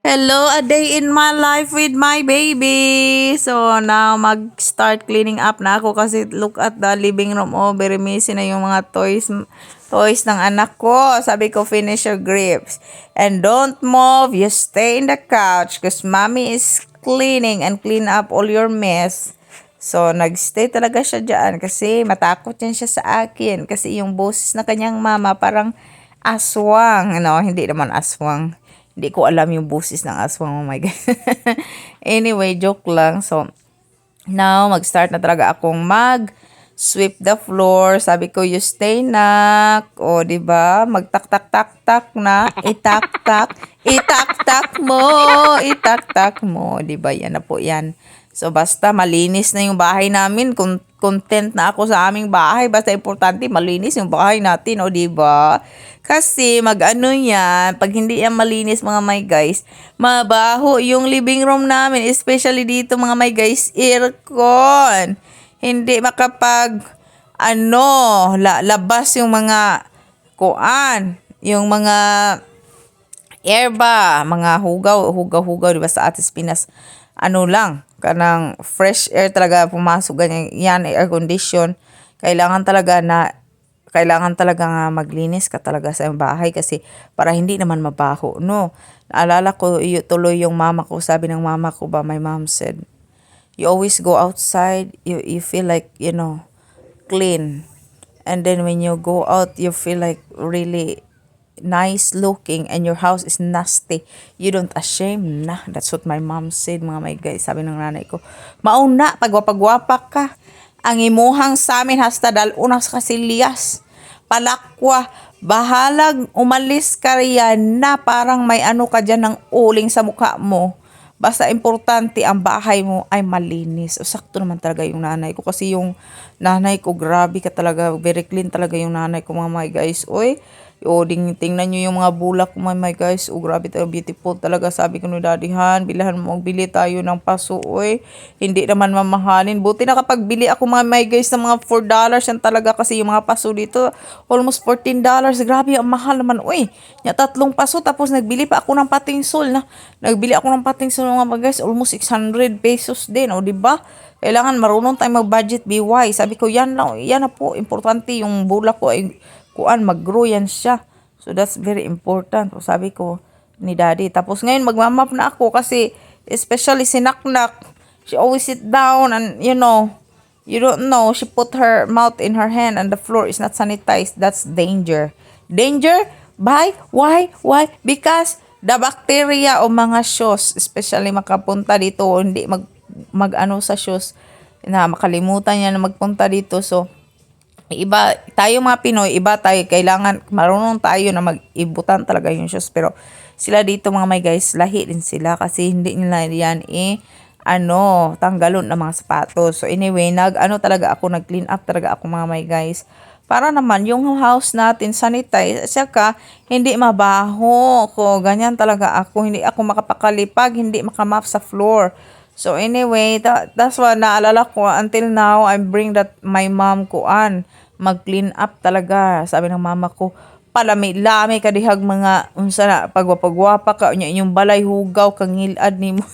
Hello, a day in my life with my baby. So now mag-start cleaning up na ako kasi look at the living room. Oh, very messy na yung mga toys ng anak ko. Sabi ko, finish your grips. And don't move, you stay in the couch because mommy is cleaning and clean up all your mess. So, nagstay talaga siya dyan kasi matakot yan siya sa akin. Kasi yung boses na kanyang mama parang aswang. No, hindi naman aswang. Hindi ko alam yung boses ng aswang. Oh my God. Anyway, joke lang. So, now, mag-start na talaga akong sweep the floor. Sabi ko, you stay na. O, diba? Magtak-tak-tak-tak na. Itak-tak. Itak-tak mo. Itak-tak mo. Diba? Yan na po yan. So, basta malinis na yung bahay namin. Content na ako sa aming bahay. Basta importante, malinis yung bahay natin. O, diba? Kasi, mag-ano yan, pag hindi yan malinis, mga my guys, mabaho yung living room namin. Especially dito, mga my guys, aircon. Hindi makapag, labas yung mga yung mga air ba, mga hugaw, diba sa Atis Pinas, lang, kanang fresh air talaga pumasok, ganyan, yan, air condition, kailangan talaga nga maglinis ka talaga sa bahay kasi para hindi naman mabaho, no? Naalala ko, tuloy yung mama ko, sabi ng mama ko ba, my mom said, you always go outside, you feel like, clean. And then when you go out, you feel like really nice looking and your house is nasty. You don't ashamed na. That's what my mom said, mga my guys. Sabi ng nanay ko, mauna, pagwapagwapa ka. Ang imuhang sa amin hasta dalunas kasilyas. Palakwa, bahalag umalis ka riyan na parang may ka dyan ng uling sa mukha mo. Basta importante ang bahay mo ay malinis. O, sakto naman talaga yung nanay ko. Kasi yung nanay ko, grabe ka talaga. Very clean talaga yung nanay ko, mga my guys. Oy, tingnan nyo yung mga bulak ko, my guys. O, grabe talaga, beautiful talaga. Sabi ko ni Daddy Han, magbili tayo ng paso. Oy, hindi naman mamahalin. Buti na kapag bili ako, mga my guys, ng mga $4 yan talaga. Kasi yung mga paso dito, almost $14. Grabe, ang mahal naman. Uy, 3 paso. Tapos nagbili pa ako ng pating sol na. Nagbili ako ng pating sol, mga guys, almost 600 pesos din. O, diba? Kailangan marunong tayo mag-budget, be wise. Sabi ko, yan na po. Importante yung bulak ko ay mag-grow yan siya. So, that's very important. So, sabi ko ni Daddy. Tapos ngayon, magmamap na ako kasi especially si Naknak. She always sit down and, you don't know, she put her mouth in her hand and the floor is not sanitized. That's danger. Danger? Why? Because the bacteria o mga shoes, especially makapunta dito, hindi sa shoes, na makalimutan niya na magpunta dito. So, iba tayo mga Pinoy, iba tayo, kailangan marunong tayo na mag-ibutan talaga yung shoes. Pero sila dito, mga my guys, lahi din sila kasi hindi nila yan tanggalon ng mga sapatos. So anyway, nag-clean up talaga ako, mga my guys. Para naman yung house natin sanitize, saka hindi mabaho ko. Ganyan talaga ako, hindi ako makapakalipag, hindi makamap sa floor. So anyway, that's what naalala ko until now. I bring that my mom mag-clean up talaga. Sabi ng mama ko, palami-lami ka dihag mga unsa na pagwapagwapa ka yung balay hugaw kang ngilad nimo.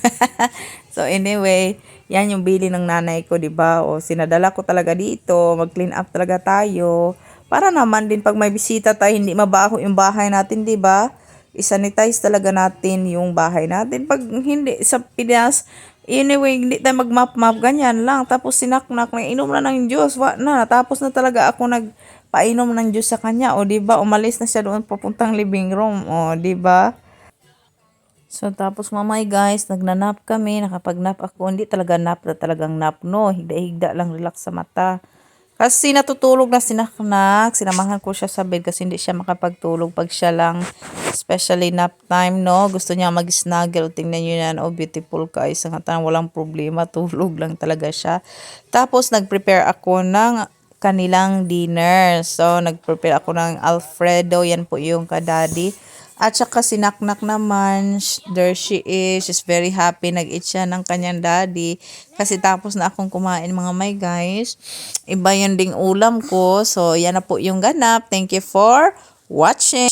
So anyway, yan yung bili ng nanay ko, diba? O sinadala ko talaga dito, mag-clean up talaga tayo. Para naman din pag may bisita tayo, hindi mabaho yung bahay natin, diba? I-sanitize talaga natin yung bahay natin. Pag hindi sa Pinas, anyway, hindi tayo mag-map, ganyan lang. Tapos sinaknak na, inom na ng juice, tapos na talaga ako nagpainom ng juice sa kanya. O, diba? Umalis na siya doon papuntang living room. O, diba? So, tapos my guys, nagnanap kami, nakapag-nap ako. Hindi talaga talagang nap, no. Higda-higda lang, relax sa mata. Kasi natutulog na sinaknak, sinamahan ko siya sa bed kasi hindi siya makapagtulog pag siya lang, especially nap time, no. Gusto niya mag-snuggle. Tingnan niyo yan, oh, beautiful guys. Ang walang problema, tulog lang talaga siya. Tapos, nag-prepare ako ng kanilang dinner. So, nag-prepare ako ng Alfredo. Yan po yung kadadi. At saka si Naknak naman, there she is. She's very happy. Nag-eat siya ng kanyang daddy. Kasi tapos na akong kumain, mga my guys. Iba yun ding ulam ko. So, yan na po yung ganap. Thank you for watching.